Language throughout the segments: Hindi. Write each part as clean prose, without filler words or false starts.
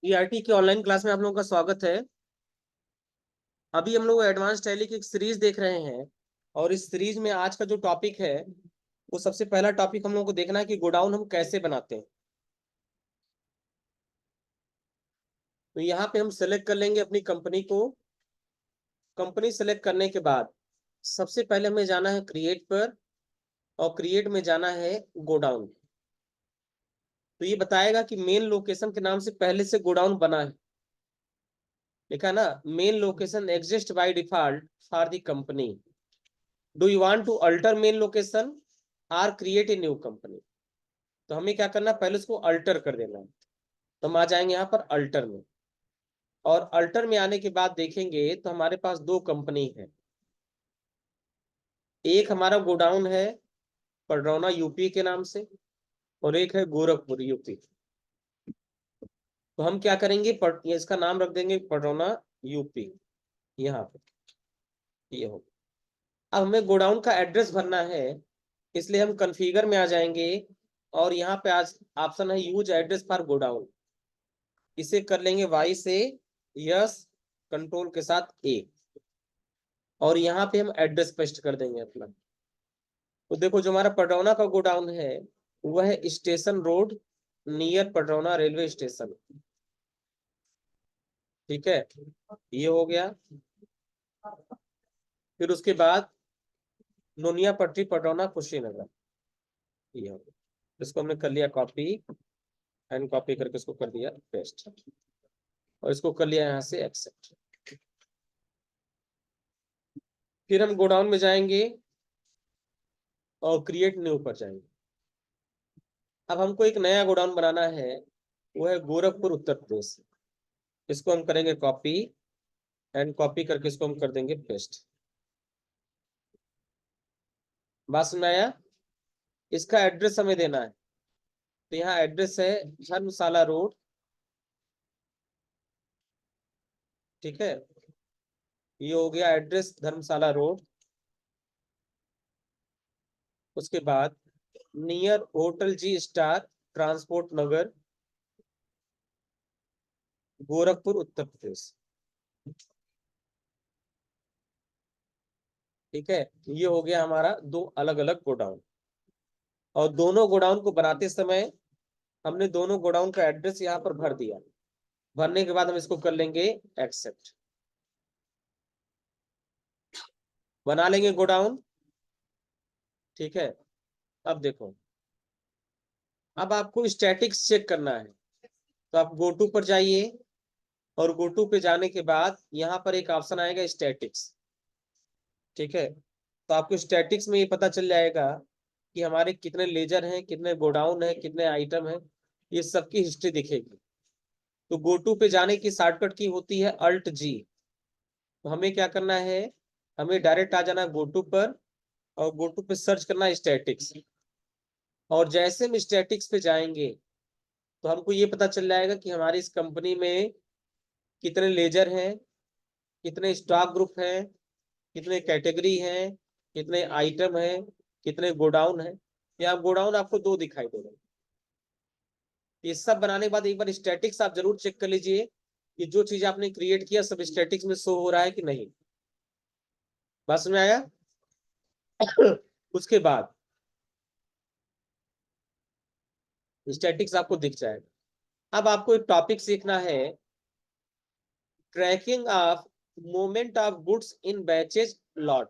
ईआरटी की ऑनलाइन क्लास में आप लोगों का स्वागत है। अभी हम लोग एडवांस टैली की एक सीरीज देख रहे हैं और इस सीरीज में आज का जो टॉपिक है वो सबसे पहला टॉपिक हम लोग को देखना है कि गोडाउन हम कैसे बनाते हैं। तो यहाँ पे हम सेलेक्ट कर लेंगे अपनी कंपनी को। कंपनी सेलेक्ट करने के बाद सबसे पहले हमें जाना है क्रिएट पर और क्रिएट में जाना है गोडाउन। तो ये बताएगा कि मेन लोकेशन के नाम से पहले से गोडाउन बना है, लिखा है ना, main location exist by default for the company. Do you want to alter main location or create a new company. तो हमें क्या करना है, पहले उसको अल्टर कर देना है। तो हम आ जाएंगे यहाँ पर अल्टर में और अल्टर में आने के बाद देखेंगे तो हमारे पास दो कंपनी है। एक हमारा गोडाउन है पडरौना यूपी के नाम से और एक है गोरखपुर यूपी। तो हम क्या करेंगे, इसका नाम रख देंगे पडरौना यूपी। यहाँ पे ये हो। अब हमें गोडाउन का एड्रेस भरना है, इसलिए हम कॉन्फ़िगर में आ जाएंगे और यहाँ पे आज ऑप्शन है यूज एड्रेस फॉर गोडाउन। इसे कर लेंगे वाई से यस, कंट्रोल के साथ ए, और यहाँ पे हम एड्रेस पेस्ट कर देंगे अपना। तो देखो जो हमारा पडरौना का गोडाउन है वह है station road near Padrauna railway station. ठीक है, ये हो गया। फिर उसके बाद नोनिया पट्टी पडरौना कुशीनगर, ये हो गया। इसको हमने कर लिया कॉपी एंड कॉपी करके इसको कर दिया पेस्ट और इसको कर लिया यहाँ से एक्सेप्ट। फिर हम गोडाउन में जाएंगे और क्रिएट न्यू पर जाएंगे। अब हमको एक नया गोडाउन बनाना है, वो है गोरखपुर उत्तर प्रदेश। इसको हम करेंगे कॉपी एंड कॉपी करके इसको हम कर देंगे पेस्ट। बात समझ में आया? इसका एड्रेस हमें देना है। तो यहाँ एड्रेस है धर्मशाला रोड। ठीक है, ये हो गया एड्रेस धर्मशाला रोड। उसके बाद नियर होटल जी स्टार ट्रांसपोर्ट नगर गोरखपुर उत्तर प्रदेश। ठीक है, ये हो गया हमारा दो अलग अलग गोडाउन। और दोनों गोडाउन को बनाते समय हमने दोनों गोडाउन का एड्रेस यहाँ पर भर दिया। भरने के बाद हम इसको कर लेंगे एक्सेप्ट। बना लेंगे गोडाउन। ठीक है, अब देखो, अब आपको स्टैटिक्स चेक करना है। तो आप गो टू पर जाइए और गो टू पे जाने के बाद यहाँ पर एक ऑप्शन आएगा स्टैटिक्स। ठीक है, तो आपको स्टैटिक्स में ये पता चल जाएगा कि हमारे कितने लेजर हैं, कितने गोडाउन है, कितने आइटम है, ये सबकी हिस्ट्री दिखेगी। तो गो टू पे जाने की शॉर्टकट की होती है अल्ट जी। तो हमें क्या करना है, हमें डायरेक्ट आ जाना गो टू पर और गो टू पे सर्च करना है स्टैटिक्स। और जैसे हम स्टैटिक्स पे जाएंगे तो हमको ये पता चल जाएगा कि हमारी इस कंपनी में कितने लेजर हैं, कितने स्टॉक ग्रुप हैं, कितने कैटेगरी हैं, कितने आइटम हैं, कितने गोडाउन हैं। यहाँ गोडाउन आपको दो दिखाई दे रहे हैं। ये सब बनाने के बाद एक बार स्टैटिक्स आप जरूर चेक कर लीजिए कि जो चीज आपने क्रिएट किया सब स्टैटिक्स में शो हो रहा है कि नहीं। बात समझ में आया? उसके बाद स्टैटिक्स आपको दिख जाएगा। अब आपको एक टॉपिक सीखना है, tracking of movement of goods in batches lot.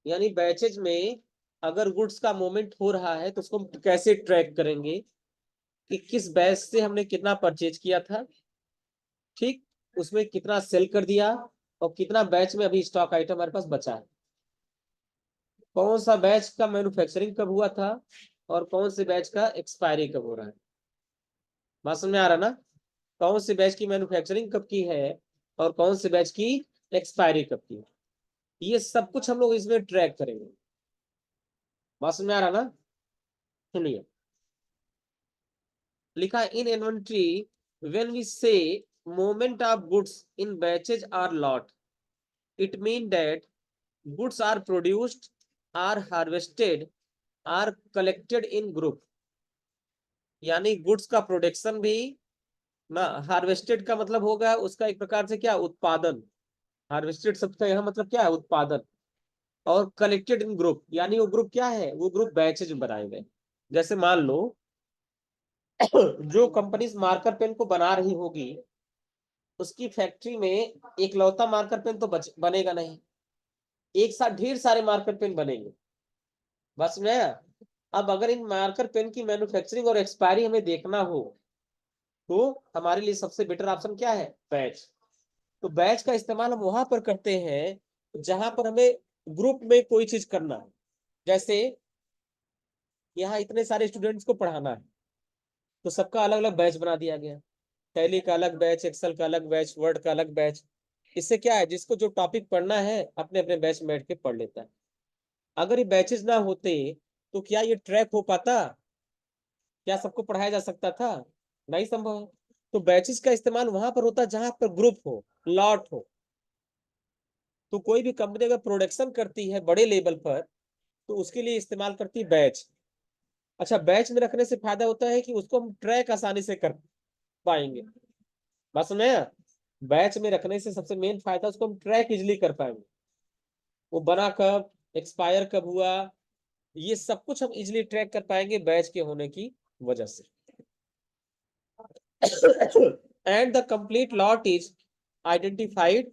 यानी बैचेज में अगर गुड्स का मूवमेंट हो रहा है तो उसको हम कैसे ट्रैक करेंगे कि किस बैच से हमने कितना परचेज किया था, ठीक, उसमें कितना सेल कर दिया और कितना बैच में अभी स्टॉक आइटम हमारे पास बचा है, कौन सा बैच का मैन्युफैक्चरिंग कब हुआ था और कौन से बैच का एक्सपायरी कब हो रहा है। बात समझ में आ रहा ना? कौन से बैच की मैन्युफैक्चरिंग कब की है और कौन से बैच की एक्सपायरी कब की है, ये सब कुछ हम लोग इसमें ट्रैक करेंगे। बात समझ में आ रहा ना? सुनिए, लिखा in inventory when we say movement of goods in batches or lot, it mean that goods are produced, are harvested, are collected in group। यानी गुड्स का प्रोडक्शन भी ना। हार्वेस्टेड का मतलब होगा उसका एक प्रकार से क्या, उत्पादन। हार्वेस्टेड शब्द का यहाँ मतलब क्या है, उत्पादन। और कलेक्टेड इन ग्रुप, यानी वो ग्रुप क्या है, वो ग्रुप बैचेज में बनाए गए। जैसे मान लो जो कंपनी मार्कर पेन को बना रही होगी, उसकी फैक्ट्री में एकलौता मार्कर पेन तो बनेगा नहीं, एक साथ ढेर सारे मार्कर पेन बनेंगे। बस में आया? अब अगर इन मार्कर पेन की मैन्युफैक्चरिंग और एक्सपायरी हमें देखना हो, तो हमारे लिए सबसे बेटर ऑप्शन क्या है, बैच। तो बैच का इस्तेमाल हम वहां पर करते हैं जहां पर हमें ग्रुप में कोई चीज करना है। जैसे यहाँ इतने सारे स्टूडेंट्स को पढ़ाना है, तो सबका अलग अलग बैच बना दिया गया। टैली का अलग बैच, एक्सेल का अलग बैच, वर्ड का अलग बैच। इससे क्या है, जिसको जो टॉपिक पढ़ना है अपने अपने बैच में बैठ के पढ़ लेता है। अगर ये बैचेस ना होते तो क्या ये ट्रैक हो पाता, क्या सबको पढ़ाया जा सकता था, नहीं संभव है। तो बैचेस का इस्तेमाल वहां पर होता है जहां पर ग्रुप हो, लॉट हो। तो कोई भी कंपनी अगर प्रोडक्शन करती है बड़े लेवल पर, तो उसके लिए इस्तेमाल करती है बैच। अच्छा, बैच में रखने से फायदा होता है कि उसको हम ट्रैक आसानी से कर पाएंगे। बस में बैच में रखने से सबसे मेन फायदा, उसको हम ट्रैक इजिली कर पाएंगे। वो बना कब, एक्सपायर कब हुआ, ये सब कुछ हम इजिली ट्रैक कर पाएंगे बैच के होने की वजह से। And the complete lot is identified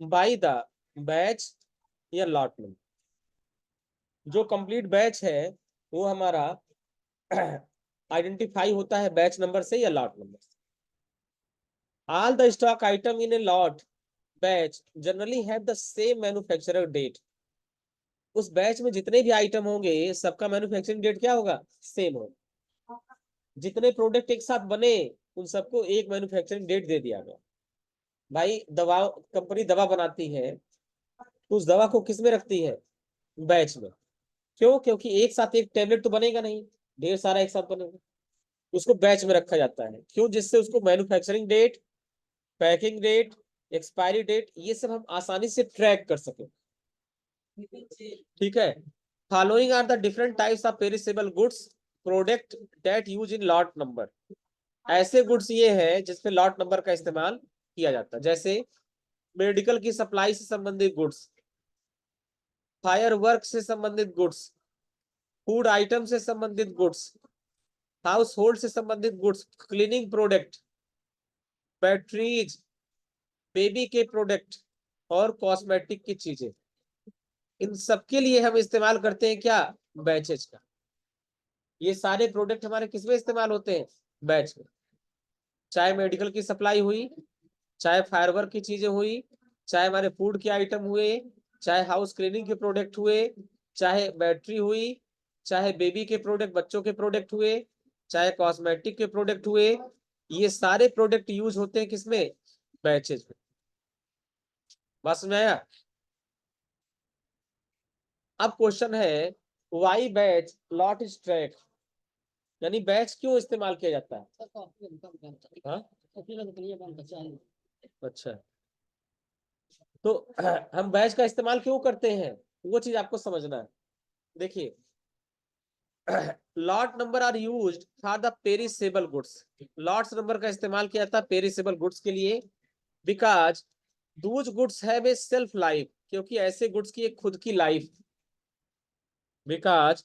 by the batch या लॉट नंबर। जो कंप्लीट बैच है वो हमारा आइडेंटिफाई होता है बैच नंबर से या लॉट नंबर से। All the stock item in a lot batch generally have the same manufacturer date. उस बैच में जितने भी आइटम होंगे सबका मैन्युफैक्चरिंग डेट क्या होगा, सेम होगा। जितने प्रोडक्ट एक साथ बने उन सबको एक मैन्युफैक्चरिंग डेट दे दिया गया। भाई दवा कंपनी दवा बनाती है, तो उस दवा को किस में रखती है, बैच में। क्यों, क्योंकि एक साथ एक टेबलेट तो बनेगा नहीं, ढेर सारा एक साथ बनेगा। उसको बैच में रखा जाता है, क्यों, जिससे उसको manufacturing date, packing date, expiry date, ये सब हम आसानी से ट्रैक कर सके। ठीक है। Following are the different types of perishable goods product that use in lot number. ऐसे गुड्स ये है जिसमें लॉट नंबर का इस्तेमाल किया जाता है। जैसे मेडिकल की सप्लाई से संबंधित गुड्स, फायर वर्क से संबंधित गुड्स, फूड आइटम से संबंधित गुड्स, हाउस होल्ड से संबंधित goods, cleaning product, batteries, baby के प्रोडक्ट और कॉस्मेटिक की चीजें, इन सब के लिए हम इस्तेमाल करते हैं क्या, बैचेज का। ये सारे प्रोडक्ट हमारे किसमें इस्तेमाल होते हैं, बैच में। चाहे मेडिकल की सप्लाई हुई, चाहे फायरवर्क की चीजें हुई, चाहे हमारे फूड के आइटम हुए, चाहे हाउस क्लीनिंग के प्रोडक्ट हुए, चाहे बैटरी हुई, चाहे बेबी के प्रोडक्ट, बच्चों के प्रोडक्ट हुए, चाहे कॉस्मेटिक के प्रोडक्ट हुए, ये सारे प्रोडक्ट यूज होते हैं किसमें, बैचेज में। बस में आया? अब क्वेश्चन है, why batch lot is track, यानी बैच क्यों इस्तेमाल किया जाता है। हाँ? अच्छा, तो हम बैच का इस्तेमाल क्यों करते हैं, वो चीज आपको समझना है। देखिए, lot number are used for the perishable goods. Lots number का इस्तेमाल किया जाता है पेरिसेबल गुड्स के लिए। Because those goods have a shelf life, क्योंकि ऐसे गुड्स की एक खुद की life. Because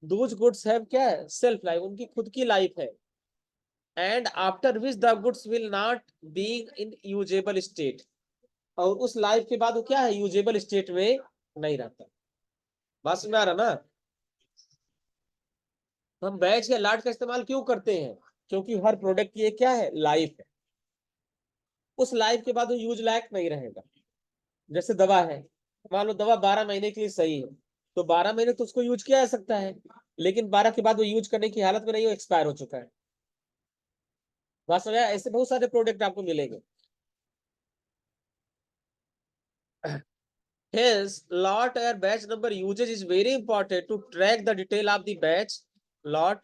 those goods have क्या है, सेल्फ लाइफ, उनकी खुद की लाइफ है। And after which the goods will not being in usable state, और उस लाइफ के बाद वो क्या है, यूजेबल स्टेट में नहीं रहता। बात समझ में आ रहा ना। तो हम बैच या लाट का इस्तेमाल क्यों करते हैं, क्योंकि हर प्रोडक्ट की एक क्या है, लाइफ है। उस लाइफ के बाद वो यूज लायक नहीं रहेगा। जैसे दवा है, मान लो दवा 12 महीने के लिए सही है, तो 12 महीने तो उसको यूज किया जा सकता है, लेकिन 12 के बाद वो यूज करने की हालत में नहीं, हो एक्सपायर हो चुका है। बात समझ आया? ऐसे बहुत सारे प्रोडक्ट आपको मिलेंगे। Hence, lot or batch number usage is very important to track the detail of the batch lot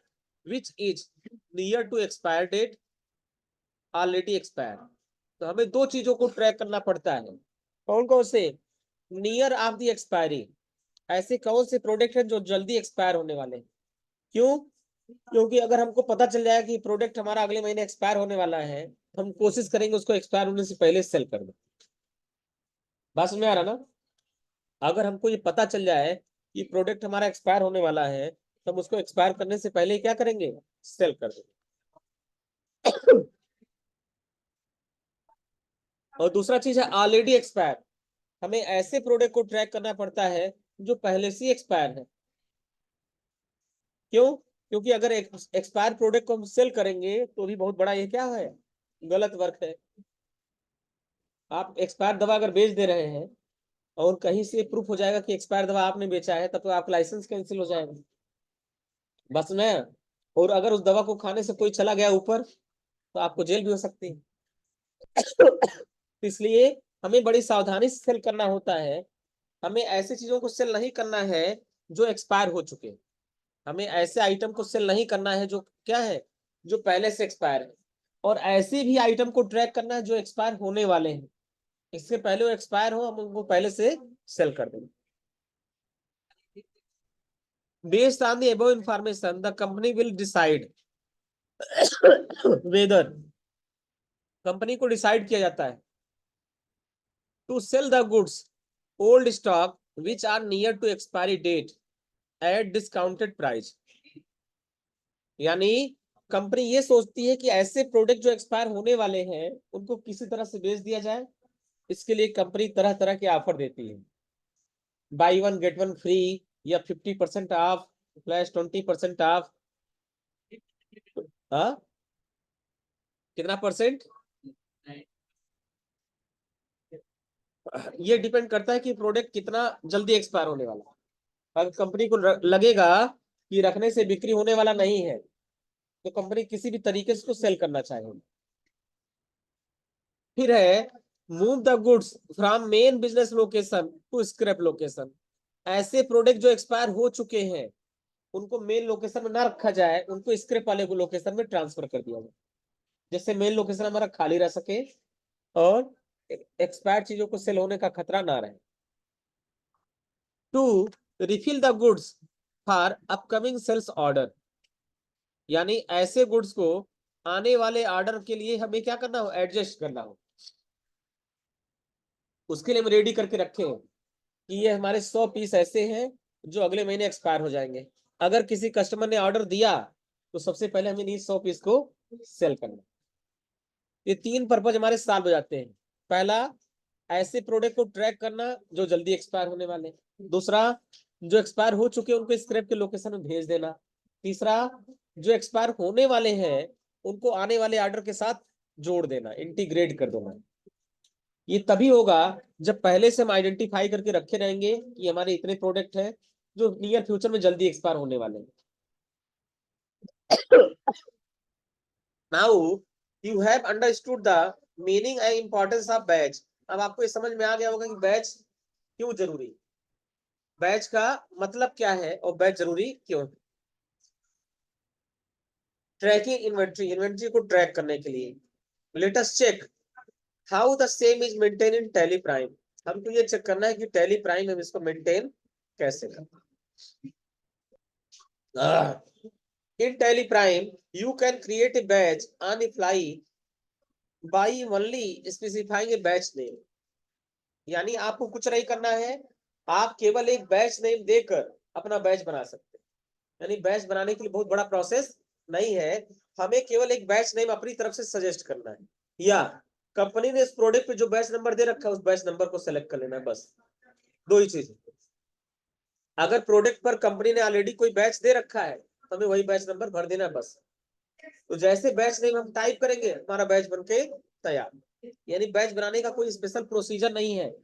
which is near to expire date, already expired। तो हमें दो चीजों को ट्रैक करना पड़ता है। कौन कौन से, नियर ऑफ द एक्सपायरी, ऐसे कौन से प्रोडक्ट हैं जो जल्दी एक्सपायर होने वाले हैं। क्यों, क्योंकि अगर हमको पता चल जाए कि प्रोडक्ट हमारा अगले महीने एक्सपायर होने वाला है, तो हम कोशिश करेंगे उसको एक्सपायर होने से पहले सेल कर दें। बात समझ में आ रहा ना? अगर हमको ये पता चल जाए कि प्रोडक्ट हमारा एक्सपायर होने वाला है, तो हम उसको एक्सपायर करने से पहले क्या करेंगे? सेल कर देंगे। और दूसरा चीज है ऑलरेडी एक्सपायर। हमें ऐसे प्रोडक्ट को ट्रैक करना पड़ता है जो पहले से एक्सपायर है। क्यों? क्योंकि अगर एक्सपायर प्रोडक्ट को हम सेल करेंगे तो भी बहुत बड़ा ये क्या है? गलत वर्क है। आप एक्सपायर दवा अगर बेच दे रहे हैं और कहीं से प्रूफ हो जाएगा कि एक्सपायर दवा आपने बेचा है, तब तो आपका लाइसेंस कैंसिल हो जाएगा। बस में। और अगर उस दवा को खाने से कोई चला गया ऊपर, तो आपको जेल भी हो सकती है। इसलिए हमें बड़ी सावधानी से सेल करना होता है। हमें ऐसी चीजों को सेल नहीं करना है जो एक्सपायर हो चुके। हमें ऐसे आइटम को सेल नहीं करना है जो क्या है, जो पहले से एक्सपायर है। और ऐसे भी आइटम को ट्रैक करना है जो एक्सपायर होने वाले हैं। इससे पहले वो एक्सपायर हो, हम उनको पहले से सेल कर देंगे। Based on the above information, the company will decide whether, company को डिसाइड किया जाता है to sell the goods old stock which are near to expiry date at discounted price. यानी कंपनी ये सोचती है कि ऐसे प्रोडक्ट जो एक्सपायर होने वाले हैं उनको किसी तरह से बेच दिया जाए। इसके लिए कंपनी तरह तरह के ऑफर देती है। By one get one free, या 50% ऑफ, प्लस 20% ऑफ। हाँ, कितना परसेंट? ये डिपेंड करता है कि प्रोडक्ट कितना जल्दी एक्सपायर होने वाला है। अगर कंपनी को लगेगा कि रखने से बिक्री होने वाला नहीं है, तो कंपनी किसी भी तरीके से उसको सेल करना चाहेगी। फिर है move the goods from main business location to scrap location. ऐसे प्रोडक्ट जो एक्सपायर हो चुके हैं उनको मेन लोकेशन में ना रखा जाए, उनको स्क्रैप वाले लोकेशन में ट्रांसफर कर दिया जाए, जिससे मेन लोकेशन हमारा खाली रह सके और एक्सपायर चीजों को सेल होने का खतरा ना रहे। To refill the goods for upcoming sales order. यानी ऐसे गुड्स को आने वाले ऑर्डर के लिए हमें क्या करना हो? एडजस्ट करना हो। उसके लिए हम रेडी करके रखे हैं कि ये हमारे 100 पीस ऐसे हैं जो अगले महीने एक्सपायर हो जाएंगे। अगर किसी कस्टमर ने ऑर्डर दिया तो सबसे पहले हमें इन 100 पीस को सेल करना। ये 3 पर्पज हमारे सॉल्व हो जाते हैं। पहला, ऐसे प्रोडक्ट को ट्रैक करना जो जल्दी एक्सपायर होने वाले। दूसरा, जो एक्सपायर हो चुके हैं उनको स्क्रैप के लोकेशन में भेज देना। तीसरा, जो एक्सपायर होने वाले हैं उनको आने वाले ऑर्डर के साथ जोड़ देना, इंटीग्रेट कर देना। ये तभी होगा जब पहले से हम आइडेंटिफाई करके रखे रहेंगे कि हमारे इतने प्रोडक्ट हैं जो नियर फ्यूचर में जल्दी एक्सपायर होने वाले हैं। Now you have understood the meaning and importance of batch. अब आपको ये समझ में आ गया होगा कि बैच क्यों जरूरी, बैच का मतलब क्या है और बैच जरूरी क्यों है। ट्रैकिंग इन्वेंट्री, इन्वेंट्री को ट्रैक करने के लिए। Let us check how the same is maintain in tally Prime. हमको ये चेक करना है कि टैली प्राइम हम इसको मेंटेन कैसे करते हैं। In tally Prime you can create a batch on the fly by only specifying a batch name। यानी आपको कुछ नहीं करना है, आप केवल एक बैच नेम देकर अपना बैच बना सकते हैं। यानी बैच बनाने के लिए बहुत बड़ा प्रोसेस नहीं है, हमें केवल एक बैच नेम अपनी तरफ से सजेस्ट करना है, या कंपनी ने इस प्रोडक्ट पे जो बैच नंबर दे रखा है उस बैच नंबर को सेलेक्ट कर लेना है। बस दो ही चीज। अगर प्रोडक्ट पर कंपनी ने ऑलरेडी कोई बैच दे रखा है तो हमें वही बैच नंबर भर देना है बस। तो जैसे बैच नेम हम टाइप करेंगे हमारा बैच बनके तैयार। यानी बैच बनाने का कोई स्पेशल प्रोसीजर नहीं है।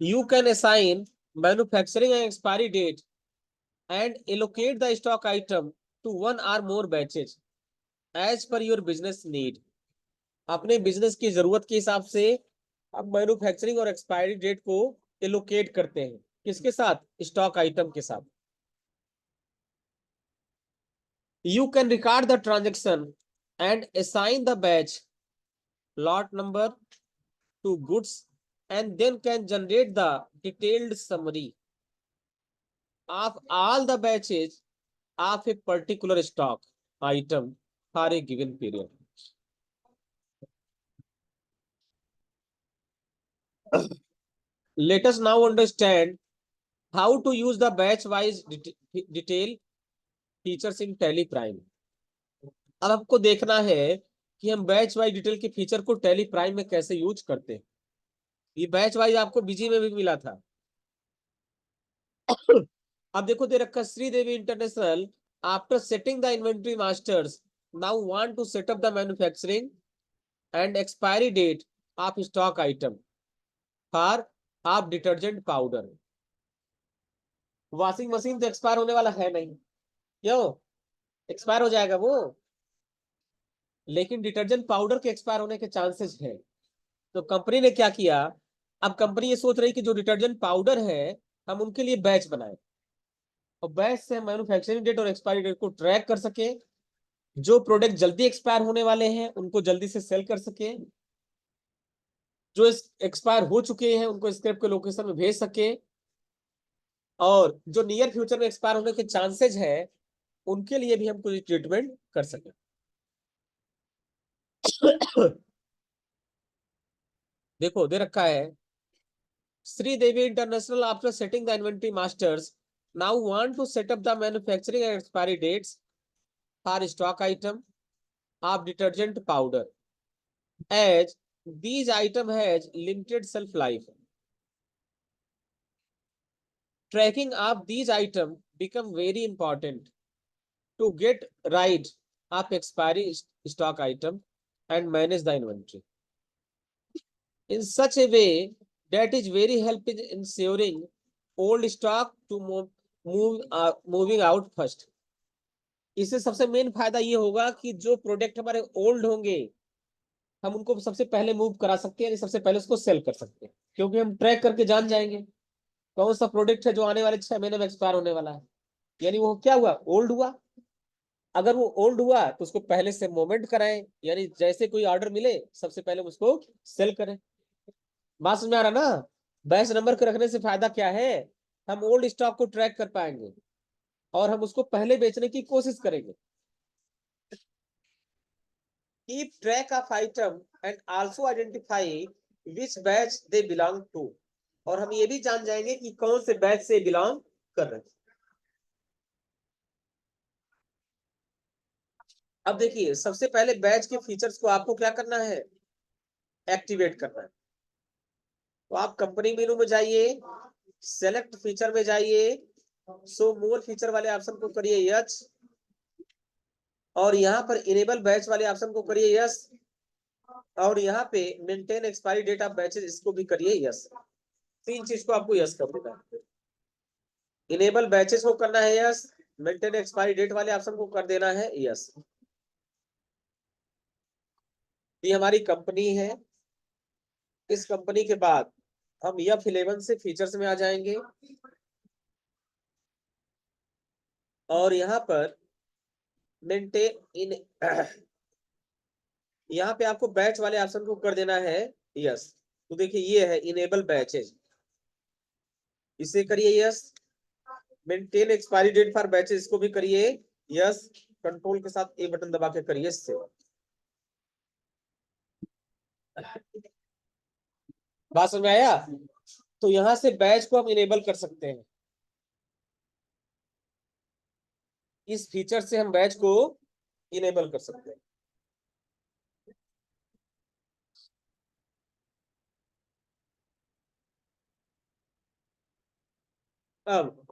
You can assign manufacturing and expiry date and allocate the stock item to one or more batches as per your business need। अपने बिजनेस की जरूरत के हिसाब से आप मैन्युफैक्चरिंग और एक्सपायरी डेट को एलोकेट करते हैं। किसके साथ? स्टॉक आइटम के साथ। You can record the transaction and assign the batch lot number to goods and then can generate the detailed summary। of all the batches of a particular stock item for a given period. Let us now understand how to use the batch wise detail features in Tally Prime. अब आपको देखना है कि हम बैच वाइज डिटेल के फीचर को टैली प्राइम में कैसे यूज करते हैं। ये बैच वाइज आपको बीजी में भी मिला था। अब देखो दे रखा Sridevi international after setting the inventory masters now want to set up the manufacturing and expiry date of stock item for of detergent powder. Washing machine तो एक्सपायर होने वाला है नहीं, क्यों? एक्सपायर हो जाएगा वो, लेकिन डिटर्जेंट पाउडर के एक्सपायर होने के चांसेस है। तो कंपनी ने क्या किया, अब कंपनी ये सोच रही कि जो डिटर्जेंट पाउडर है हम उनके लिए बैच बनाए, और बैच से हम मैन्युफैक्चरिंग डेट और एक्सपायरी डेट को ट्रैक कर सके, जो प्रोडक्ट जल्दी एक्सपायर होने वाले हैं उनको जल्दी से सेल कर सके, जो एक्सपायर हो चुके हैं उनको स्क्रैप के लोकेशन में भेज सके, और जो नियर फ्यूचर में एक्सपायर होने के चांसेस है उनके लिए भी हम कुछ ट्रीटमेंट कर सके। देखो दे रखा है Sridevi international after setting the inventory masters now want to set up the manufacturing and expiry dates for stock item of detergent powder as these item has limited shelf life. Tracking of these item become very important to get right of expiry stock item and manage the inventory in such a way that is very helpful in ensuring old stock to moving out first. इससे सबसे मेन फायदा ये होगा कि जो प्रोडक्ट हमारे ओल्ड होंगे हम उनको सबसे पहले मूव करा सकते हैं, यानी सबसे पहले उसको सेल कर सकते हैं, क्योंकि हम ट्रैक करके जान जाएंगे कौन सा प्रोडक्ट है जो आने वाले 6 महीने में एक्सपायर होने वाला है, यानी वो क्या हुआ, ओल्ड हुआ। अगर वो ओल्ड हुआ तो उसको पहले से मूवमेंट कराएं, यानी जैसे कोई ऑर्डर मिले सबसे पहले उसको सेल करें। बात समझ में आ रहा ना? बैच नंबर के रखने से फायदा क्या है, हम ओल्ड स्टॉक को ट्रैक कर पाएंगे और हम उसको पहले बेचने की कोशिश करेंगे। Keep track of item and also identify which batch they belong to, और हम ये भी जान जाएंगे कि कौन से बैच से बिलोंग कर रहे हैं। अब देखिए सबसे पहले बैच के फीचर्स को आपको क्या करना है, एक्टिवेट करना है। तो आप कंपनी मेनू में जाइए, सेलेक्ट फीचर में जाइए, सो मोर फीचर वाले ऑप्शन को करिए यस, और यहाँ पर इनेबल बैच वाले ऑप्शन को करिए यस, और यहाँ पे maintain expiry date of batches इसको भी करिए यस। तीन चीज को आपको यस कर देना है। इनेबल बैचेस को करना है यस, मेंटेन एक्सपायरी डेट वाले ऑप्शन को कर देना है यस। ये हमारी कंपनी है। इस कंपनी के बाद हम F11 से फीचर्स में आ जाएंगे, और यहाँ पर मेंटेन इन यहाँ पे आपको बैच वाले ऑप्शन को कर देना है यस। तो देखिए ये है इनेबल बैचेज, इसे करिए yes. Maintain expiry date for batches इसको भी करिए यस, कंट्रोल के साथ ए बटन दबा के करिए इससे। बात समझ में आया? तो यहां से बैच को हम इनेबल कर सकते हैं, इस फीचर से हम बैच को इनेबल कर सकते हैं। अब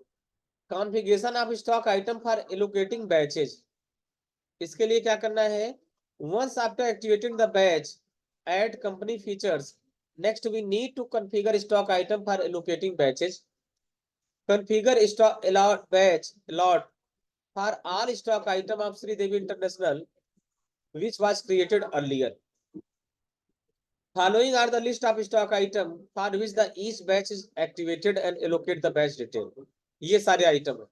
configuration of stock item for allocating batches, इसके लिए क्या करना है, once after activating the batch add company features, next we need to configure stock item for allocating batches. Configure stock allot batch allot for all stock item of Sridevi International which was created earlier. Following are the list of stock item for which the each batch is activated and allocate the batch detail. ये सारे आइटम है।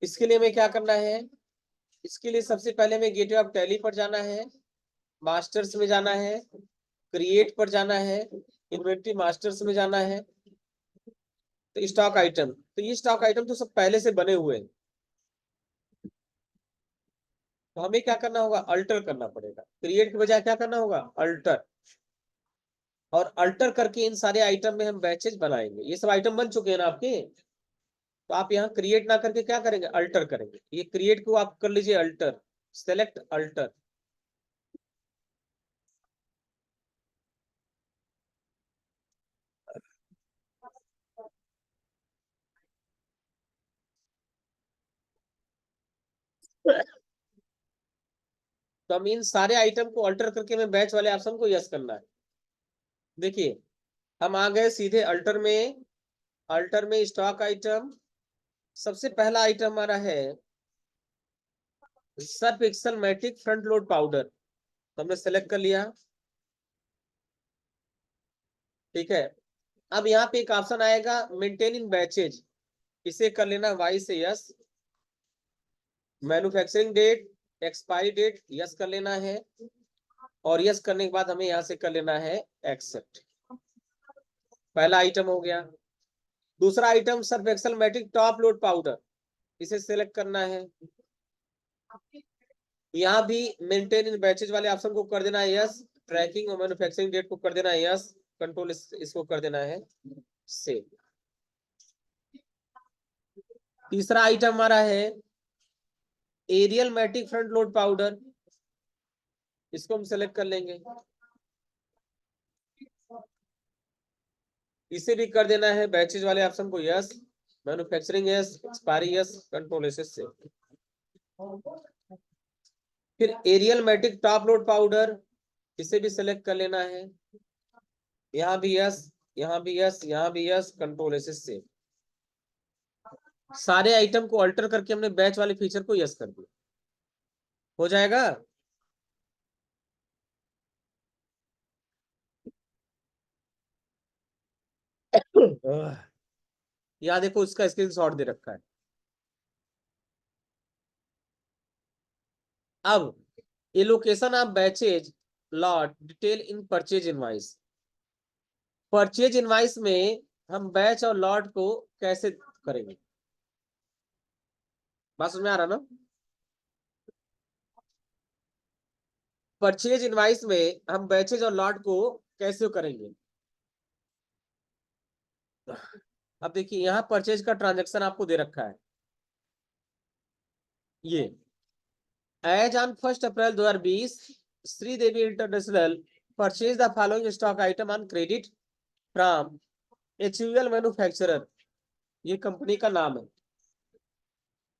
इसके लिए हमें क्या करना है, इसके लिए सबसे पहले हमें गेटवे ऑफ टैली पर जाना है, मास्टर्स में जाना है, क्रिएट पर जाना है, इन्वेंटरी मास्टर्स में जाना है, तो स्टॉक आइटम, तो ये स्टॉक आइटम तो सब पहले से बने हुए हैं, तो हमें क्या करना होगा, अल्टर करना पड़ेगा। क्रिएट के बजाय क्या करना होगा, अल्टर। और अल्टर करके इन सारे आइटम में हम बैचेज बनाएंगे। ये सब आइटम बन चुके हैं ना आपके, तो आप यहाँ क्रिएट ना करके क्या करेंगे, अल्टर करेंगे। ये क्रिएट को आप कर लीजिए अल्टर, सेलेक्ट अल्टर। तो हम इन सारे आइटम को अल्टर करके हमें बैच वाले ऑप्शन को यस करना है। देखिए हम आ गए सीधे अल्टर में। अल्टर में स्टॉक आइटम, सबसे पहला आइटम हमारा है Surf Excel Matic front load powder, तो हमने सेलेक्ट कर लिया। ठीक है, अब यहाँ पे एक ऑप्शन आएगा मेंटेन इन बैचेज, इसे कर लेना वाई से yes. Manufacturing date, expiry date yes कर लेना है, और यस करने के बाद हमें यहाँ से कर लेना है एक्सेप्ट। पहला आइटम हो गया। दूसरा item Surf Excel Matic top load powder, इसे सेलेक्ट करना है। यहाँ भी मेंटेन इन बैचेज वाले ऑप्शन को कर देना है यस। ट्रैकिंग और मैन्युफैक्चरिंग डेट को कर देना है यस। कंट्रोल इसको कर देना है सेव। तीसरा आइटम हमारा है Ariel Matic front load powder, इसको हम सेलेक्ट कर लेंगे। इसे भी कर देना है बैचेज वाले ऑप्शन को yes, manufacturing yes, expiry yes, control s से। फिर Ariel Matic top load powder, इसे भी सेलेक्ट कर लेना है। यहाँ भी यस, यहाँ भी यस, यहाँ भी यस, कंट्रोल एस से। सारे आइटम को अल्टर करके हमने बैच वाले फीचर को यस कर दिया। हो जाएगा। यहाँ देखो इसका स्क्रीनशॉट दे रखा है। अब ये location of batches lot detail in purchase invoice. Purchase invoice में हम बैच और लॉट को कैसे करेंगे, बात समझ में आ रहा ना। परचेज इनवाइस में हम बैचेज और लॉट को कैसे करेंगे। अब देखिए यहाँ परचेज का ट्रांजैक्शन आपको दे रखा है। ये as on 1 April 2020 Sridevi international purchase the following stock item on credit from HUL manufacturer, ये कंपनी का नाम है।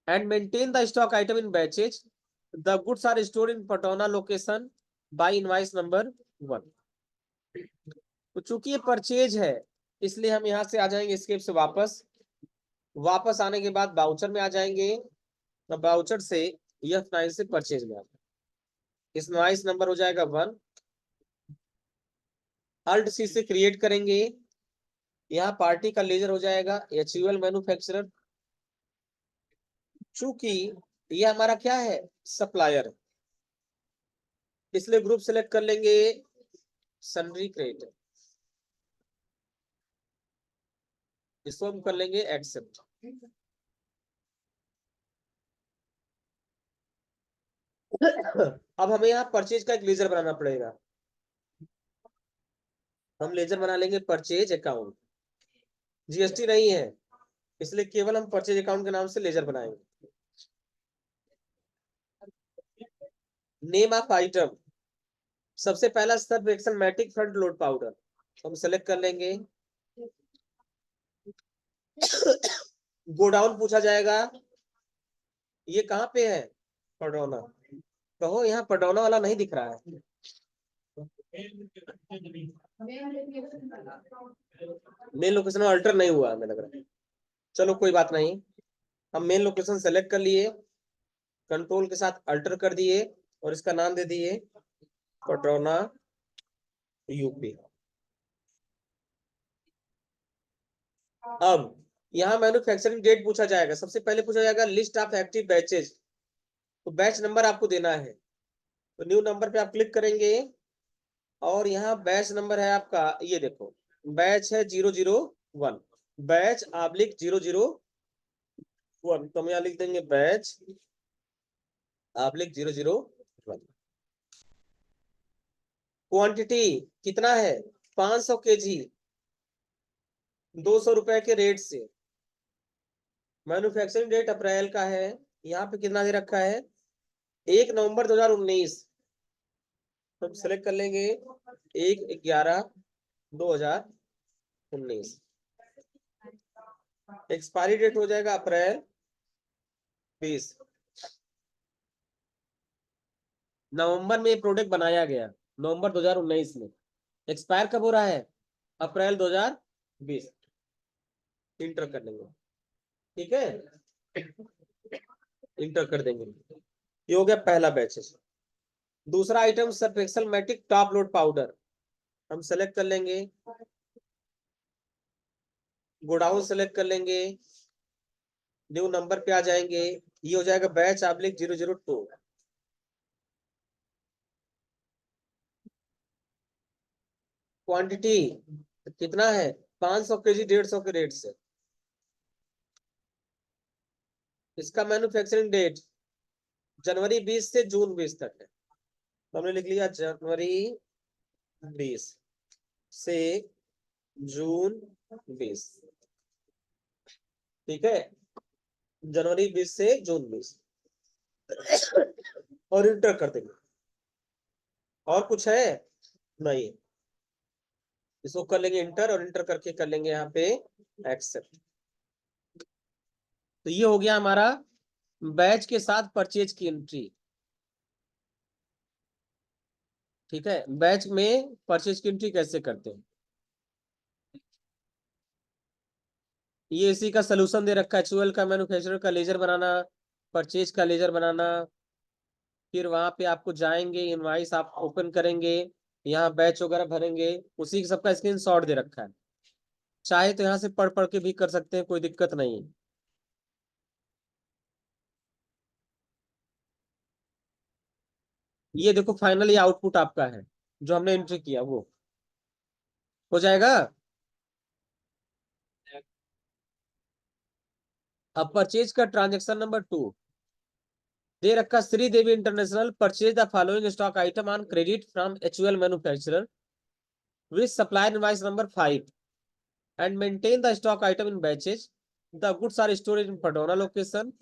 And maintain the stock item in batches, the goods are stored in Patauna location by invoice number 1। तो चूंकि ये परचेज है, इसलिए हम यहाँ से आ जाएंगे स्केप से वापस। वापस आने के बाद बाउचर में आ जाएंगे, तो बाउचर से F9 से परचेज में आ जाएंगे। इस इनवाइस नंबर हो जाएगा 1। अल्ट सी से क्रिएट करेंगे, यहाँ पार्टी का लेजर हो जाएगा HUL मैन्युफैक्चरर। चूंकि ये हमारा क्या है, सप्लायर, इसलिए ग्रुप सेलेक्ट कर लेंगे सन्ड्री क्रेडिटर, इसको हम कर लेंगे एक्सेप्ट। अब हमें यहाँ परचेज का एक लेजर बनाना पड़ेगा। हम लेजर बना लेंगे परचेज अकाउंट, GST नहीं है, इसलिए केवल हम परचेज अकाउंट के नाम से लेजर बनाएंगे। नेम ऑफ आइटम, सबसे पहला Surf Excel Matic front load powder, हम सेलेक्ट कर लेंगे। गोडाउन पूछा जाएगा, ये कहाँ पे है, पडरौना। कहो यहाँ पडरौना वाला नहीं दिख रहा है। मेन लोकेशन अल्टर नहीं हुआ हमें लग रहा है। चलो कोई बात नहीं, हम मेन लोकेशन सेलेक्ट कर लिए, कंट्रोल के साथ अल्टर कर दिए, और इसका नाम दे दिए पटरौना यूपी। अब यहाँ मैन्युफैक्चरिंग डेट पूछा जाएगा, सबसे पहले पूछा जाएगा लिस्ट ऑफ एक्टिव बैचेज, तो बैच नंबर आपको देना है। तो न्यू नंबर पे आप क्लिक करेंगे, और यहाँ बैच नंबर है आपका, ये देखो बैच है 001। बैच ऑब्लिक 001, तो हम यहाँ लिख देंगे बैच ऑब्लिक 001। क्वांटिटी कितना है? 500 केजी, 200 रुपए के रेट से। मैन्युफैक्चरिंग डेट अप्रैल का है, यहाँ पे कितना दे रखा है? 1 नवंबर 2019। तो हम सेलेक्ट कर लेंगे 1/11/2019। एक्सपायरी डेट हो जाएगा अप्रैल 20। नवंबर में ये प्रोडक्ट बनाया गया, नवंबर 2019 में। एक्सपायर कब हो रहा है? अप्रैल 2020। इंटर कर लेंगे, ठीक है, इंटर कर देंगे। ये हो गया पहला बैच। दूसरा item Surf Excel Matic top load powder, हम सेलेक्ट कर लेंगे, गोडाउन सेलेक्ट कर लेंगे, न्यू नंबर पे आ जाएंगे। ये हो जाएगा बैच ऑब्लिक 002। क्वांटिटी कितना है? 500 केजी, 150 के रेट से। इसका मैन्युफैक्चरिंग डेट जनवरी 20 से जून 20 तक है, तो हमने लिख लिया जनवरी 20 से जून 20। ठीक है, जनवरी 20 से जून 20 और इंटर कर देंगे। और कुछ है? नहीं। इसको कर लेंगे इंटर, और इंटर करके कर लेंगे यहाँ पे एक्सेप्ट। तो ये हो गया हमारा बैच के साथ परचेज की एंट्री। ठीक है, बैच में परचेज की एंट्री कैसे करते हैं? ये इसी का सोल्यूशन दे रखा है, HUL का मैन्युफैक्चरर का लेजर बनाना, परचेज का लेजर बनाना। फिर वहां पे आपको जाएंगे, इनवाइस आप ओपन करेंगे, यहाँ बैच वगैरह भरेंगे, उसी सबका स्क्रीन शॉट दे रखा है। चाहे तो यहाँ से पढ़ पढ़ के भी कर सकते हैं, कोई दिक्कत नहीं है। ये देखो फाइनली आउटपुट आपका है जो हमने एंट्री किया, वो हो जाएगा। अब परचेज का ट्रांजेक्शन नंबर 2 दे रखा, Sridevi international purchase the following stock item on credit from HUL manufacturer with supplier invoice number 5 and maintain the stock item in batches. The goods are stored in Padona location.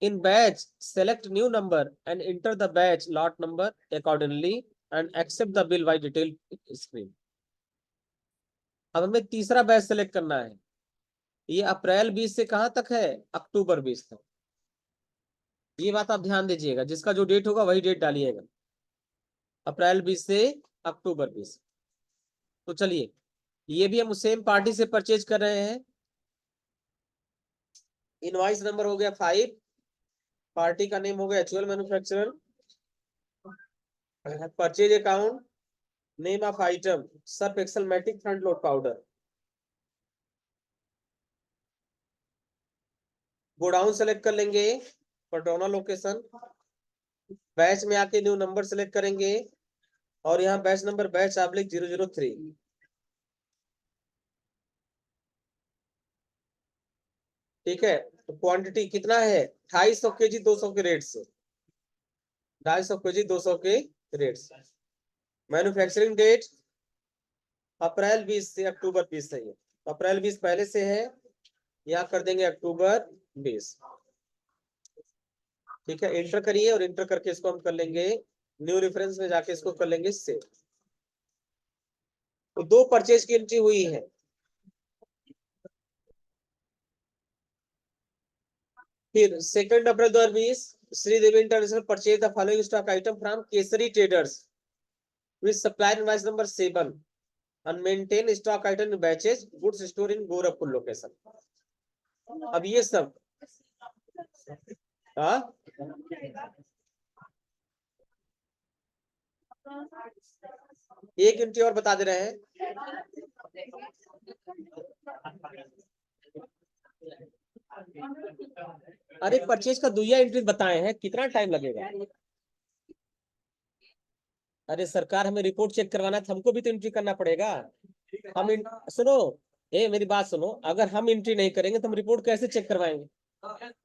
In batch, select new number and enter the batch lot number accordingly and accept the bill by detail screen. अब हमें तीसरा बैच सेलेक्ट करना है। ये अप्रैल 20 से कहां तक है? अक्टूबर 20 तक। ये बात आप ध्यान दीजिएगा, जिसका जो डेट होगा वही डेट डालिएगा, अप्रैल 20 से अक्टूबर 20। तो चलिए, ये भी हम सेम पार्टी से परचेज कर रहे हैं। इनवॉइस नंबर हो गया 5, पार्टी का नेम हो गया HUL manufacturer, purchase account, name of item Surf Excel Matic front load powder, godown select कर लेंगे, पटौना लोकेशन, बैच में आके न्यू नंबर सेलेक्ट करेंगे, और यहाँ बैच नंबर बैच ऑब्लिक 003। ठीक है, तो क्वांटिटी कितना है? 250 केजी 200 के रेट से, 250 केजी 200 के रेट से। मैन्युफैक्चरिंग डेट अप्रैल 20 से अक्टूबर 20 से है, अप्रैल 20 पहले से है, यहाँ कर देंगे अक्टूबर 20। ठीक है, इंटर करिए, और इंटर करके इसको हम कर लेंगे न्यू रेफरेंस में जाके इसको कर लेंगे सेव। तो 2 परचेज की एंट्री हुई है। फिर 2 अप्रैल 2020 Sridevi international purchase the following stock item from Kesari traders with supplier invoice number 7 and maintain stock item in batches, goods store in Gorakhpur location. अब ये सब हाँ, एक एंट्री और बता दे रहे हैं। अरे परचेज का दुइया एंट्री बताए हैं, कितना टाइम लगेगा? अरे सरकार, हमें रिपोर्ट चेक करवाना है, हमको भी तो एंट्री करना पड़ेगा। सुनो, मेरी बात सुनो, अगर हम एंट्री नहीं करेंगे तो हम रिपोर्ट कैसे चेक करवाएंगे?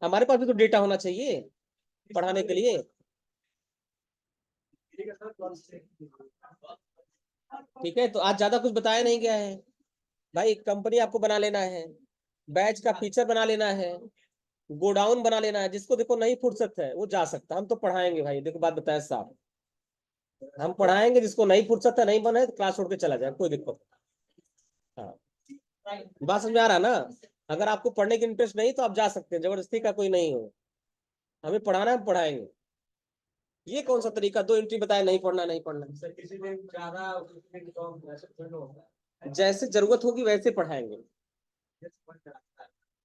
हमारे पास भी तो डेटा होना चाहिए पढ़ाने के लिए। ठीक है, तो आज ज्यादा कुछ बताया नहीं गया है भाई। कंपनी आपको बना लेना है, बैच का फीचर बना लेना है, गोडाउन बना लेना है। जिसको देखो नहीं फुर्सत है वो जा सकता है, हम तो पढ़ाएंगे भाई, देखो बात बताया साहब, हम पढ़ाएंगे। जिसको नहीं फुर्सत है, नहीं बने तो क्लास छोड़ के चला जाए, कोई दिक्कत नहीं। हाँ, बात समझ में आ रहा ना? अगर आपको पढ़ने की इंटरेस्ट नहीं तो आप जा सकते हैं, जबरदस्ती का कोई नहीं हो। हमें पढ़ाना है, हम पढ़ाएंगे। ये कौन सा तरीका, दो एंट्री बताया, नहीं पढ़ना नहीं पढ़ना। जैसे जरूरत होगी वैसे पढ़ाएंगे।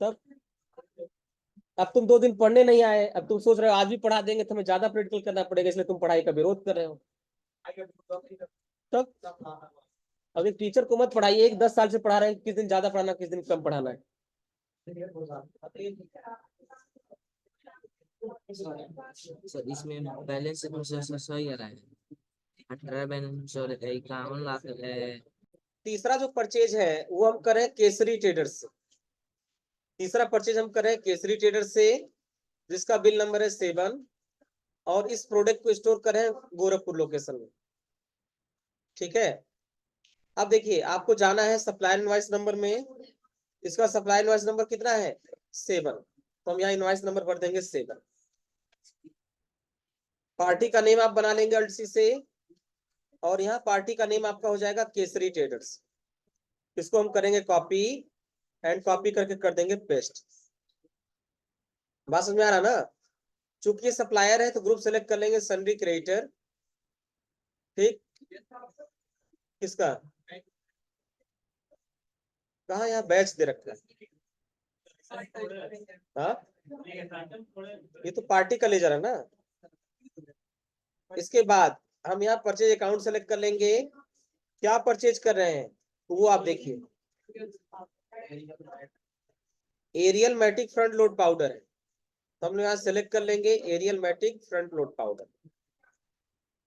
तब अब तुम 2 दिन पढ़ने नहीं आए, अब तुम सोच रहे हो आज भी पढ़ा देंगे तो हमें ज्यादा प्रैक्टिकल करना पड़ेगा, इसलिए तुम पढ़ाई का विरोध कर रहे हो। तब अब एक टीचर को मत पढ़ाइए, 10 साल से पढ़ा रहे हैं, किस दिन ज्यादा पढ़ाना किस दिन कम पढ़ाना है। सर इसमें बैलेंस सही आ रहा है, 18 बैलेंस और 51 लाख है। तीसरा जो परचेज है वो हम करें केसरी ट्रेडर्स से। तीसरा परचेज हम करें केसरी ट्रेडर्स से, जिसका बिल नंबर है 7, और इस प्रोडक्ट को स्टोर करें गोरखपुर लोकेशन में। ठीक है, अब देखिए आपको जाना है सप्लाई इनवॉइस नंबर में। इसका सप्लाई इनवॉइस नंबर कितना है? 7। तो हम यहाँ इनवॉइस नंबर भर देंगे 7। पार्टी का नेम आप बना लेंगे अल्ट से, और यहाँ पार्टी का नेम आपका हो जाएगा केसरी ट्रेडर्स। इसको हम करेंगे कॉपी, एंड कॉपी करके कर देंगे पेस्ट। बात समझ में आ रहा ना? चूंकि ये सप्लायर है तो ग्रुप सेलेक्ट कर लेंगे सन्ड्री क्रेडिटर। ठीक, किसका, कहा यहाँ बैच दे रखा है। हाँ, ये तो पार्टी का लेजर है ना। इसके बाद हम यहाँ परचेज अकाउंट सेलेक्ट कर लेंगे। क्या परचेज कर रहे हैं वो आप देखिए, Ariel Matic front load powder है, तो हम यहाँ सेलेक्ट कर लेंगे Ariel Matic front load powder.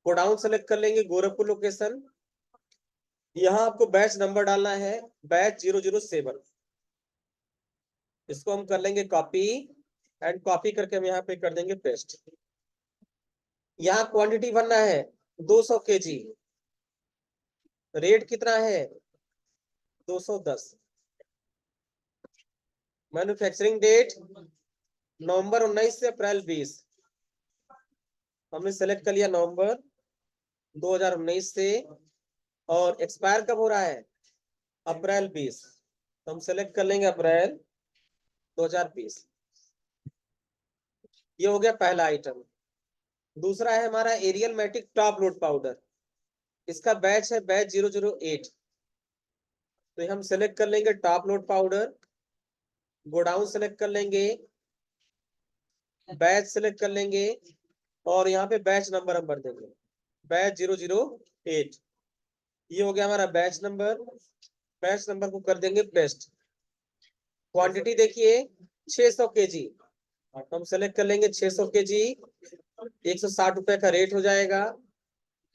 Godown select कर लेंगे गोरखपुर लोकेशन। यहाँ आपको बैच नंबर डालना है, बैच 007। इसको हम कर लेंगे कॉपी, एंड कॉपी करके हम यहाँ पे कर देंगे पेस्ट। यहाँ क्वांटिटी भरना है 200 kg, रेट कितना है 210। मैन्युफैक्चरिंग डेट नवंबर 19 से अप्रैल 20। हमने सेलेक्ट कर लिया नवंबर 2019 से, और एक्सपायर कब हो रहा है? अप्रैल 20। तो हम सेलेक्ट कर लेंगे अप्रैल 2020। ये हो गया पहला आइटम। दूसरा है हमारा Ariel Matic top load powder. इसका बैच है बैच 008। तो हम सेलेक्ट कर लेंगे top load powder, godown select कर लेंगे, बैच सेलेक्ट कर लेंगे, और यहाँ पे बैच नंबर हम भर देंगे, बैच 008। ये हो गया हमारा बैच नंबर। बैच नंबर को कर देंगे पेस्ट। क्वांटिटी देखिए 600 kg, हम सेलेक्ट कर लेंगे 600 kg। 160 रुपए का रेट हो जाएगा।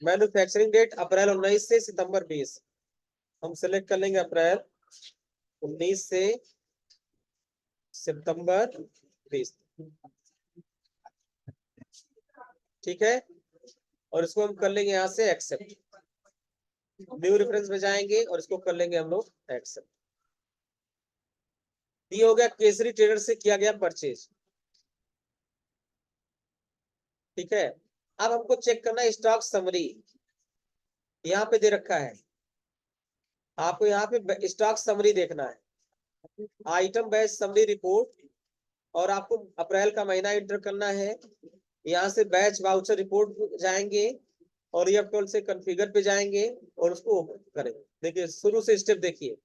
मैन्युफैक्चरिंग डेट अप्रैल 19 से सितंबर 20। हम सेलेक्ट कर लेंगे अप्रैल 19 से सितंबर 20। ठीक है, और इसको हम कर लेंगे यहाँ से एक्सेप्ट। न्यू रेफरेंस में जाएंगे और इसको कर लेंगे हम लोग एक्सेप्ट। ये हो गया केसरी ट्रेडर से किया गया परचेज। ठीक है, अब हमको चेक करना है स्टॉक समरी। यहाँ पे दे रखा है, आपको यहाँ पे स्टॉक समरी देखना है, आइटम बैच समरी रिपोर्ट, और आपको अप्रैल का महीना एंटर करना है। यहाँ से बैच वाउचर रिपोर्ट जाएंगे, और ये टोल से कॉन्फ़िगर पे जाएंगे और उसको ओपन करें। देखिए शुरू से स्टेप देखिए।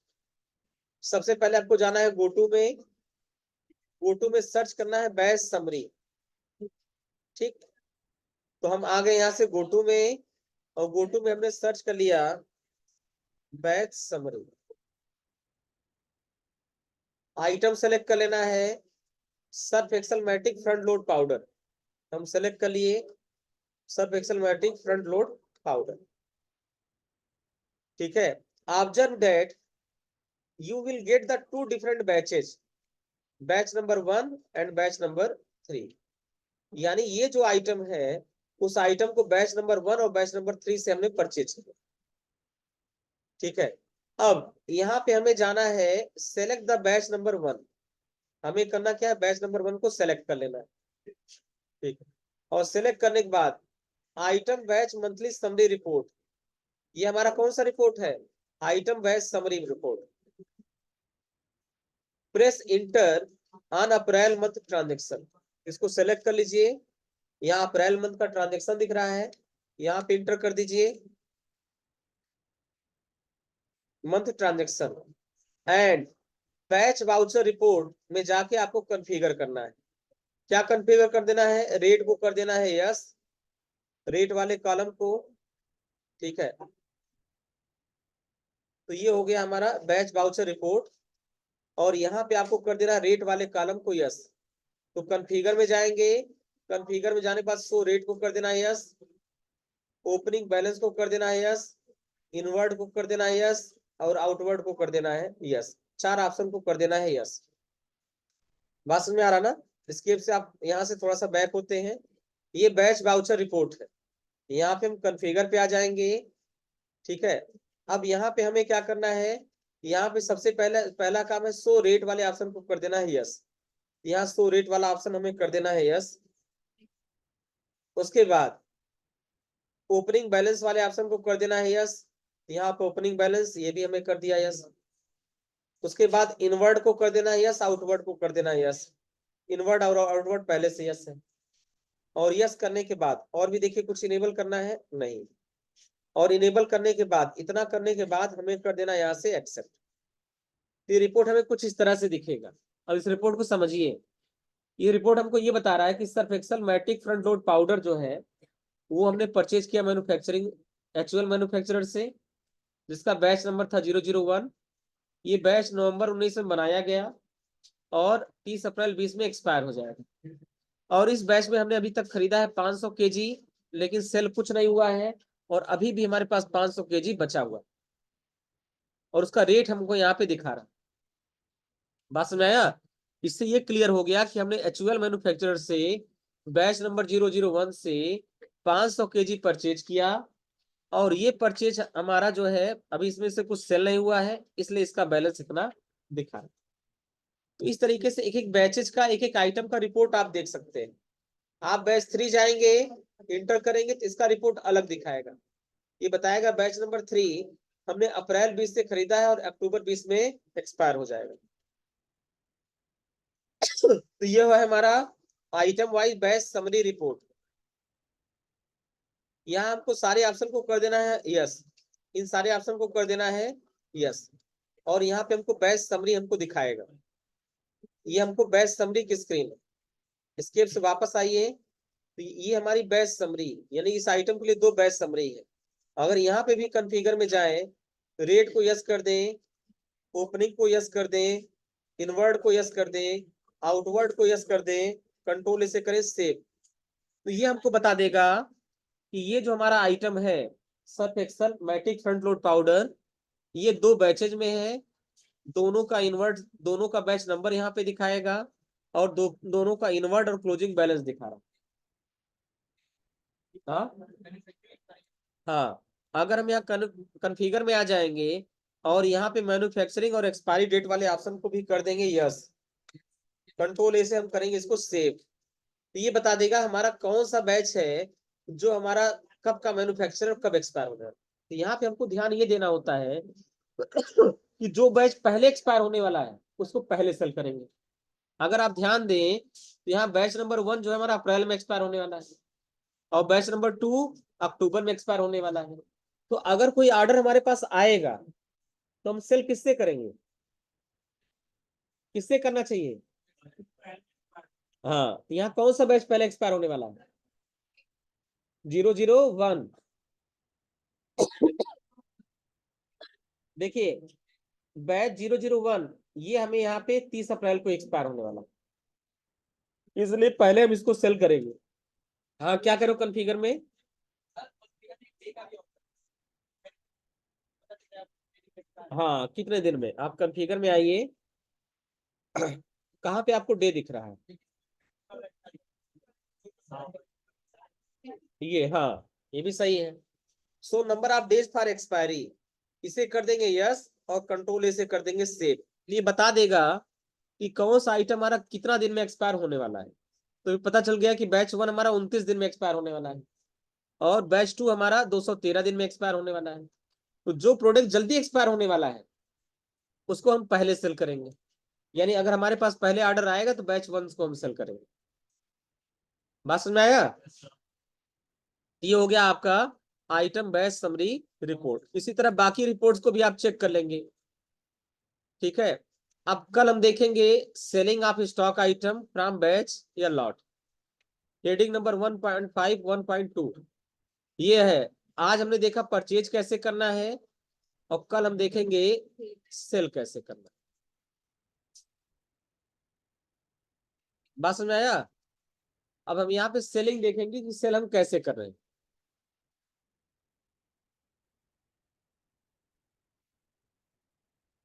सबसे पहले आपको जाना है गोटू में, गोटू में सर्च करना है बैच समरी। ठीक, तो हम आ गए यहाँ से गोटू में, और गोटू में हमने सर्च कर लिया बैच समरी। आइटम सेलेक्ट कर लेना है Surf Excel Matic front load powder. हम सेलेक्ट कर लिए Surf Excel Matic front load powder. ठीक है, observe that you will get the two different batches, batch number 1 and batch number 3। यानी ये जो आइटम है उस आइटम को बैच नंबर 1 और बैच नंबर 3 से हमने परचेज किया। ठीक है, अब यहाँ पे हमें जाना है सेलेक्ट द बैच नंबर 1। हमें करना क्या है, बैच नंबर 1 को सेलेक्ट कर लेना है। ठीक है, और सेलेक्ट करने के बाद item batch monthly summary report, ये हमारा कौन सा रिपोर्ट है, item batch summary report. Press inter on April month transaction, इसको सेलेक्ट कर लीजिए। यहाँ अप्रैल मंथ का ट्रांजेक्शन दिख रहा है, यहाँ पे इंटर कर दीजिए month transaction, and batch voucher report में जाके आपको कॉन्फ़िगर करना है। क्या कॉन्फ़िगर कर देना है, रेट को कर देना है यस, रेट वाले कॉलम को। ठीक है, तो ये हो गया हमारा बैच वाउचर रिपोर्ट, और यहाँ पे आपको कर देना रेट वाले कॉलम को यस। तो कॉन्फ़िगर में जाएंगे, कॉन्फ़िगर में जाने के बाद शो रेट को कर देना है यस, ओपनिंग बैलेंस को कर देना है यस, इनवर्ड को कर देना है यस, और आउटवर्ड को कर देना है यस। 4 ऑप्शन को कर देना है यस। बात समझ में आ रहा ना। स्केप से आप यहाँ से थोड़ा सा बैक होते हैं, ये बैच वाउचर रिपोर्ट है। यहाँ पे हम कॉन्फ़िगर पे आ जाएंगे। ठीक है, अब यहाँ पे हमें क्या करना है, यहाँ पे सबसे पहला काम है शो रेट वाले ऑप्शन को कर देना है यस। यहाँ शो रेट वाला ऑप्शन हमें कर देना है यस। उसके बाद ओपनिंग बैलेंस वाले ऑप्शन को कर देना है यस। यहाँ पे ओपनिंग बैलेंस ये भी हमें कर दिया यस। उसके बाद इनवर्ड को कर देना है यस, आउटवर्ड को कर देना है यस। इनवर्ड और आउटवर्ड पहले से यस है। और यस करने के बाद और भी देखिए कुछ इनेबल करना है नहीं, और इनेबल करने के बाद इतना करने के बाद हमें कर देना यहाँ से एक्सेप्ट। ये रिपोर्ट हमें कुछ इस तरह से दिखेगा। अब इस रिपोर्ट को समझिए। ये रिपोर्ट हमको ये बता रहा है कि Surf Excel Matic front load powder जो है वो हमने परचेज किया मैन्युफैक्चरिंग एक्चुअल मैन्युफैक्चरर से, जिसका बैच नंबर था 001। ये बैच नवंबर 19 में बनाया गया और 30 अप्रैल 20 में एक्सपायर हो जाएगा। और इस बैच में हमने अभी तक खरीदा है 500 केजी, लेकिन सेल कुछ नहीं हुआ है, और अभी भी हमारे पास 500 केजी बचा हुआ है, और उसका रेट हमको यहाँ पे दिखा रहा है। बात समझ आया। इससे ये क्लियर हो गया कि हमने एचयूएल मैन्युफैक्चरर से बैच नंबर 001 से 500 केजी परचेज किया, और ये परचेज हमारा जो है अभी इसमें से कुछ सेल नहीं हुआ है, इसलिए इसका बैलेंस इतना दिखा रहा है। तो इस तरीके से एक एक बैचेज का एक एक आइटम का रिपोर्ट आप देख सकते हैं। आप बैच 3 जाएंगे, इंटर करेंगे तो इसका रिपोर्ट अलग दिखाएगा। ये बताएगा बैच नंबर 3 हमने अप्रैल 20 से खरीदा है और अक्टूबर 20 में एक्सपायर हो जाएगा। तो ये है हमारा item wise batch summary report. यहाँ हमको सारे ऑप्शन को कर देना है यस, इन सारे ऑप्शन को कर देना है यस, और यहाँ पे हमको बैच समरी हमको दिखाएगा। ये हमको बैच समरी की स्क्रीन है। स्केप से वापस आइए, तो ये हमारी बैच समरी, यानी इस आइटम के लिए 2 बैच समरी है। अगर यहाँ पे भी कॉन्फ़िगर में जाए, रेट को यस कर दें, ओपनिंग को यस कर दें, इनवर्ड को यस कर दें, आउटवर्ड को यस कर दें, कंट्रोल इसे करें सेव, तो ये हमको बता देगा कि ये जो हमारा आइटम है Surf Excel Matic front load powder, ये 2 बैचेज में है। दोनों का इनवर्ड, दोनों का बैच नंबर यहाँ पे दिखाएगा, और दोनों का इनवर्ड और क्लोजिंग बैलेंस दिखा रहा। हाँ हाँ, अगर हम यहाँ कॉन्फ़िगर में आ जाएंगे और यहाँ पे मैन्युफैक्चरिंग और एक्सपायरी डेट वाले ऑप्शन को भी कर देंगे यस, कंट्रोल ए से हम करेंगे इसको सेव, तो ये बता देगा हमारा कौन सा बैच है जो हमारा कब का मैन्युफैक्चर कब एक्सपायर हो जाए। तो यहाँ पे हमको ध्यान ये देना होता है कि जो बैच पहले एक्सपायर होने वाला है उसको पहले सेल करेंगे। अगर आप ध्यान दें तो यहाँ बैच नंबर 1 जो है हमारा अप्रैल में एक्सपायर होने वाला है, और बैच नंबर 2 अक्टूबर में एक्सपायर होने वाला है। तो अगर कोई ऑर्डर हमारे पास आएगा तो हम सेल किससे करेंगे, किससे करना चाहिए। हाँ, तो यहाँ कौन सा बैच पहले एक्सपायर होने वाला है, 001। देखिए बैच 001 ये हमें यहाँ पे 30 अप्रैल को एक्सपायर होने वाला, इसलिए पहले हम इसको सेल करेंगे। हाँ, क्या करो कॉन्फ़िगर में, हाँ, कितने दिन में, आप कॉन्फ़िगर में आइए। कहाँ पे आपको डे दिख रहा है? ये, हाँ, ये भी सही है। So number of days for expiry, इसे कर देंगे यस, और कंट्रोल ए से कर देंगे सेव। ये बता देगा कि कौन सा आइटम हमारा कितना दिन में एक्सपायर होने वाला है। तो ये पता चल गया कि बैच 1 हमारा 29 दिन में एक्सपायर होने वाला है, और बैच 2 हमारा 213 दिन में एक्सपायर होने वाला है। तो जो प्रोडक्ट जल्दी एक्सपायर होने वाला है उसको हम पहले सेल करेंगे। यानी अगर हमारे पास पहले ऑर्डर आएगा तो बैच 1 को हम सेल करेंगे। बात समझ में आया? ये हो गया आपका आइटम बैच समरी रिपोर्ट। इसी तरह बाकी रिपोर्ट्स को भी आप चेक कर लेंगे। ठीक है, अब कल हम देखेंगे selling of stock item from batch या लॉट, हेडिंग नंबर 1.5 1.2 ये है। आज हमने देखा परचेज कैसे करना है, और कल हम देखेंगे सेल कैसे करना है। बात समझ में आया? अब हम यहाँ पे सेलिंग देखेंगे कि सेल हम कैसे कर रहे हैं।